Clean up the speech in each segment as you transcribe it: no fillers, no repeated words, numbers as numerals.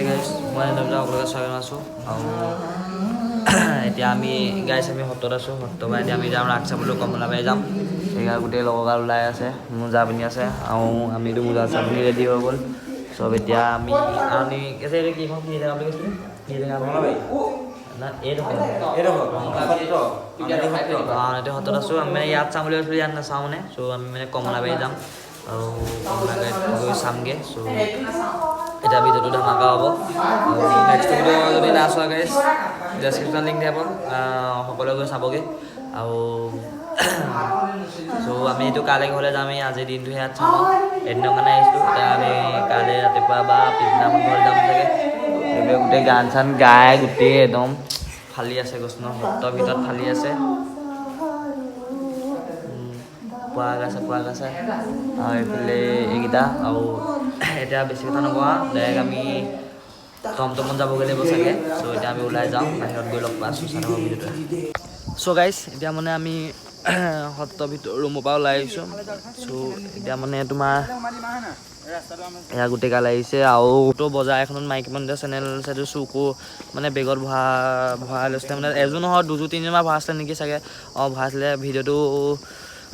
গাইছ মই আপোনালোকে স্বাগতম আছোঁ আৰু এতিয়া আমি গাইছ আমি সত্ৰত আছোঁ সত্ৰবাই এতিয়া আমি যাম ৰাস চাবলৈ কমলাবাৰী যাম সেইকাৰণে গোটেই লগৰগাল ওলাই আছে মোজা পিন্ধি আছে আৰু আমিতো মোজা চাপিনি ৰেডি হৈ গ'ল চব এতিয়া আমি কেইখন কি জেগা বুলি কৈছিলে কি জেগা না এইডোখৰ সত্ৰত আছোঁ আমি মানে ইয়াত চাম বুলি কৈছিলোঁ ইয়াত নাচাওঁ মানে চ' আমি মানে কমলাবাৰী যাম আৰু কমলাবাৰীত গৈ চামগৈ চ' এতিয়া ভিডিঅ'টো ধামাকা হ'ব আৰু নেক্সট ভিডিঅ' যদি নাচোৱা গাইছ ডেছক্ৰিপশ্যন লিংক দিব সকলোৱে গৈ চাবগৈ আৰু চ' আমি এইটো কাইলৈ ঘৰলৈ যাম আজিৰ দিনটো ইয়াত চাম এদিনৰ কাৰণে আহিছিলোঁ এতিয়া আমি কাইলৈ ৰাতিপুৱা বা পিছদিনাখন ঘৰলৈ যাম চাগে এইবিলাক গোটেই গান চান গাই গোটেই একদম ফালি আছে কৃষ্ণ সত্ৰৰ ভিতৰত ফালি আছে পোৱা গৈছে আৰু এইফালে এইকেইটা আৰু এতিয়া বেছি কথা নকওঁ ডাইৰেক্ট আমি টমটমত যাবগৈ লাগিব চাগে চ' এতিয়া আমি ওলাই যাওঁ বাহিৰত গৈ লগ পাইছোঁ চাই থাকক ভিডিঅ'টো চ' গাইছ এতিয়া মানে আমি সত্ৰৰ ভিতৰত ৰুমৰ পৰা ওলাই আহিছোঁ চ' এতিয়া মানে তোমাৰ এয়া গোটেই গাল আহিছে আৰু তো বজাৰ এখনত মাইকী মানুহ চেনেল চাইটো চুকো মানে বেগত ভৰাই লৈছিলে মানে এযোৰ নহয় দুযোৰ তিনিযোৰমান ভৰাইছিলে নেকি চাগে ভৰাইছিলে ভিডিঅ'টো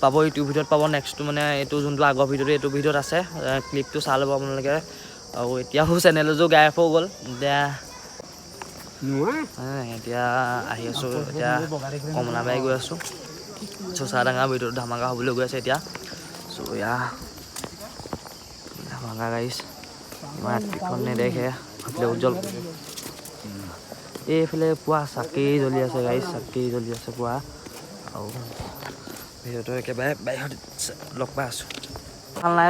পাব ইউটিউব ভিডিঅ'ত পাব নেক্সটটো মানে এইটো যোনটো আগৰ ভিডিঅ'টো এইটো ভিডিঅ'ত আছে ক্লিপটো চাই ল'ব আপোনালোকে আৰু এতিয়াও চেনেলযোৰ গায়ব হৈ গ'ল এতিয়া আহি আছোঁ এতিয়া কমলাবাৰী গৈ আছোঁ চচা ডাঙৰ ভিডিঅ'টো ধামাকা হ'বলৈ গৈ আছে এতিয়া চ' এয়া ধামাকা গাইছ ইমান পিখন নেদেখে এইফালে উজ্জ্বল এইফালে পুৱা চাকি জ্বলি আছে গাইছ চাকি জ্বলি আছে পুৱা আৰু ভিডিঅ'টো একেবাৰে বাহিৰত লগ পাই আছোঁ ভাল নাই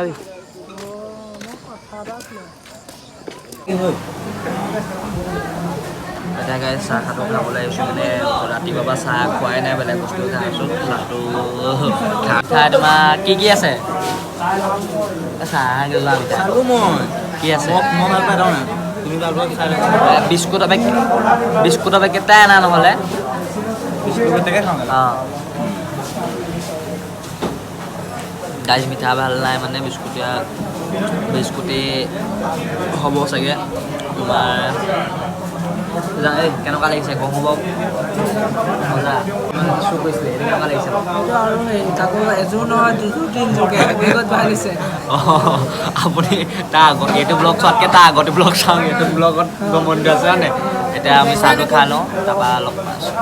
এতিয়া গাই চাহ খাটো খাবলৈ আহিছোঁ মানে ৰাতিপুৱাৰ পৰা চাহ খোৱাই নাই বেলেগ বস্তু খাই আছোঁ চাহটো খাই তোমাৰ কি আছে চাহ কি আছে বিস্কুটৰ পেকেটটাই আনা নহ'লে অঁ গাইজ মিঠা ভাল নাই মানে বিস্কুটেই হ'ব চাগে তোমাৰ এই কেনেকুৱা লাগিছে গম হ'ব মজা চুপ কৰিছিলে কেনেকুৱা লাগিছে আৰু তাকো এযোৰ নহয় দুযোৰ তিনিযোৰকৈ বেগত ভাগিছে আপুনি তাৰ আগত এইটো ব্লগ চোৱাতকৈ তাৰ আগতে ব্লগ চাওঁ এইটো ব্লগত গমন্ত আছে হয়নে এতিয়া আমি চাহটো খাই লওঁ তাৰপৰা লগ পাইছোঁ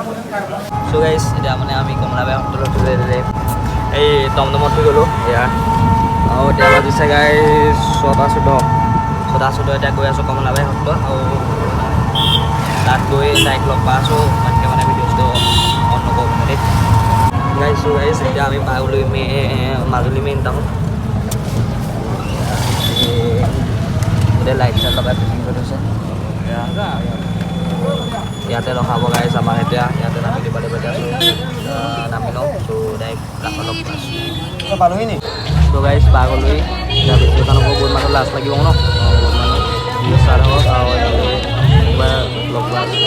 চ' গাইছ এতিয়া মানে আমি কমলাবাৰী হোটেলত এই টমটমত থৈ গ'লোঁ এয়া আৰু এতিয়া বাজিছে গাই ছটা চৈধ্য এতিয়া গৈ আছোঁ কমলাবাৰী সত্ৰ আৰু তাত গৈ তাইক লগ পাই আছোঁ তাতকৈ মানে ভিডিঅ'টো অন নকৰোঁ মানে দেই গাইছোঁ এতিয়া আমি পাই গ'লোঁ মাজুলী মেইন টাউন গোটেই লাইট চাইট লগাই ফিটিং কৰি থৈছে ইয়াতে ৰখাব গাইছ আমাক এতিয়া ইয়াতে নামি দিব লাগিব এতিয়া নামি লওঁ চ' ডাইৰেক্ট কাষত লগ পাইছোঁ পালোহি নি চ' গাইছ পাই গ'লোহি এতিয়া বেছি কথা নকওঁ বহুত মানুহ লাজ লাগিব ন বহুত মানুহ চাহ হওক আৰু লগ পাই আছোঁ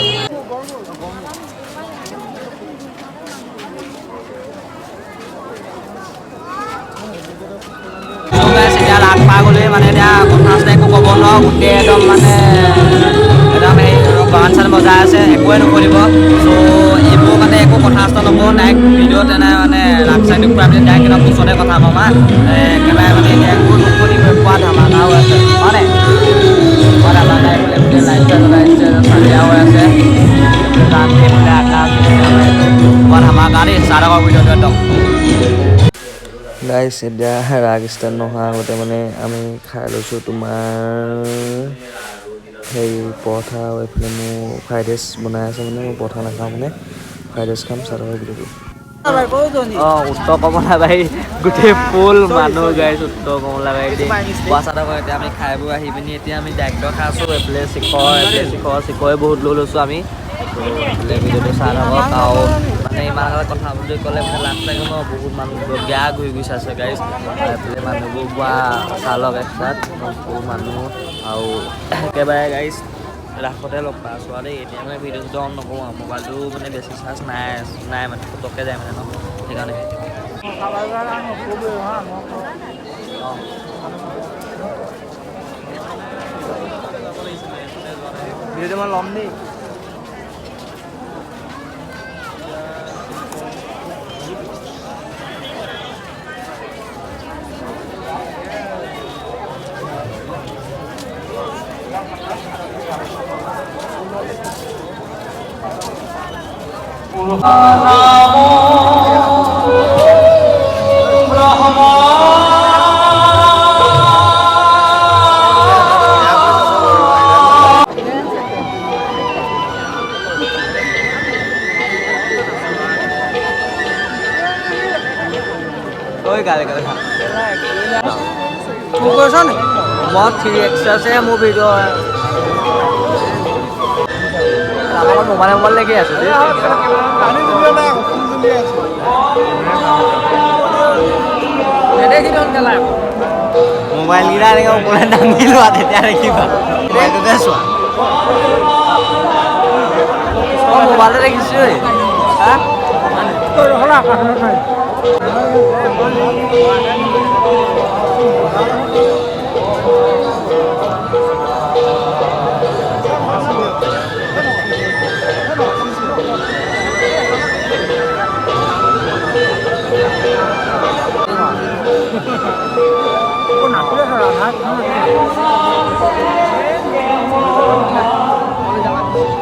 এতিয়া ৰাস পাই গ'লোহি মানে এতিয়া কথা আছে একো ক'ব নোৱাৰোঁ গোটেই একদম মানে একদম সেই গান চান বজাই আছে একোৱে নকৰিব চ' এইবোৰ মানে একো কথা চথা নকওঁ ডাইৰেক্ট ভিডিঅ'ত এনে মানে ৰাস চাই দেখুৱাই পিনি ডাইৰেক্ট একদম ওচৰতে কথা ক'ম একেবাৰে মানে এতিয়া একো নকৰিব পোৱা ধামাকা হৈ আছে হয়নে পোৱা ধামাকা এইফালে গোটেই লাইট চাইট জ্বলাইছে চালিয়া হৈ আছে গান সেইফালে আকাশ পোৱা ধামাকা দেই চাই থাকক ভিডিঅ'টো একদম গাইছ এতিয়া ৰাগ ষ্টাৰ্ট নোহোৱা আগতে মানে আমি খাই লৈছোঁ তোমাৰ সেই পৰঠা আৰু এইফালে মোৰ ফ্ৰাইড ৰাইচ বনাই আছে মানে মই পৰঠা নাখাওঁ মানে ফ্ৰাইড ৰাইচ খাম চাহ ভিডিঅ'টো উত্তৰ কমলাবাৰী গোটেই ফুল মানুহ গাইছ উত্তৰ কমলাবাৰী পোৱা চাহ এতিয়া আমি খাই বৈ আহি পিনি এতিয়া আমি ডাইৰেক্টৰ খাই আছোঁ এইফালে চিখৰে বহুত লৈ লৈছোঁ আমি এইফালে ভিডিঅ'টো চাই থাকক আৰু মানে ইমান কথা বুলি ক'লে মানে লাজ লাগে ন বহুত মানুহ বেয়া ঘূৰি গৈছে আছে গাইছ এইফালে মানুহবোৰ পোৱা চালক একচাত বহুত মানুহ আৰু একেবাৰে গাইছ ৰাসতে লগ পাই আছোঁ আৰু দেই এতিয়া মানে ভিডিঅ'টো অন নকৰোঁ আৰু মোবাইলটো মানে বেছি চাৰ্জ নাই মানে পটককৈ যায় মানে ন সেইকাৰণে ভিডিঅ'টো মই ল'ম দেই। ঐ গালে গালে তু কৈছ নি মই 3x আছে মোৰ ভিডিঅ' আমাৰ মোবাইল লাগি আছে মোবাইল কেইটা এনেকৈ ওপৰলৈ দাঙি লোৱা তেতিয়া দেখিবা মোবাইলটোতে চোৱা মোবাইলতে দেখিছোঁ হা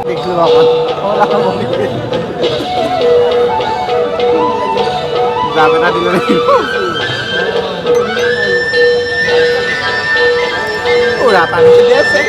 দেখলো বাবা যাবে না দিল ওরা পানি দিয়েছে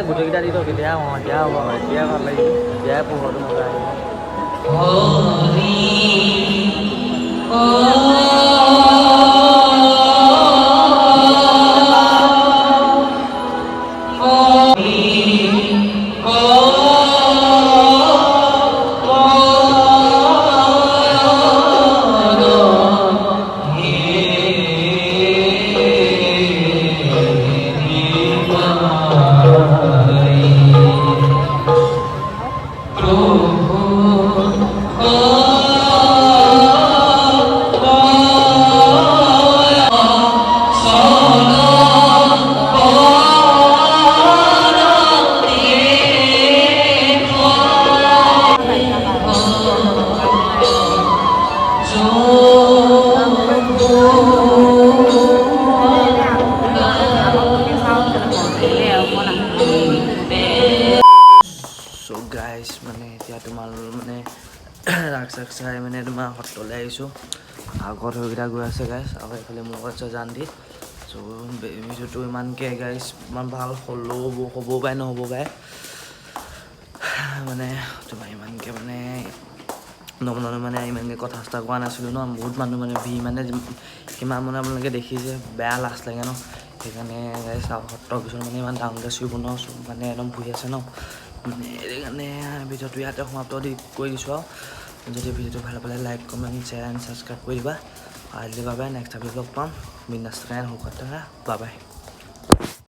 গোটেইকেইটা দি থওঁ তেতিয়া এতিয়া হ'ব এতিয়া ভাল লাগিব এতিয়াই পোহৰটো মজা গাইজ মানে এতিয়া তোমাৰ মানে ৰাগ চাগ চাই মানে তোমাৰ সত্ৰলৈ আহিছোঁ আগত সেইকেইটা গৈ আছে গাইজ আৰু এইফালে মোৰ আছে জানদি চ' ভিডিঅ'টো ইমানকৈ গাইজ ইমান ভাল হ'বও পাৰে নহ'ব পাৰে মানে তোমাৰ ইমানকৈ মানে নমনলৈ মানে ইমানকৈ কথা চথা কোৱা নাছিলোঁ ন বহুত মানুহ মানে মানে কিমান মানে আপোনালোকে দেখিছে বেয়া লাজ লাগে ন সেইকাৰণে গাইজ সত্ৰৰ পিছত মানে ইমান ডাঙৰকৈ চুৰিব নোৱাৰোঁ চব মানে একদম বহি আছে ন মানে সেইকাৰণে ভিডিঅ'টো ইয়াতে সমাপ্ত কৰি দিছোঁ আৰু যদি ভিডিঅ'টো ভাল পালে like comment share and subscribe কৰি দিবা আজিলৈ বাই বাই নেক্সট ভিডিঅ' লগ পাম বিন্দাছ থাকা সুখত থাকা বাই বাই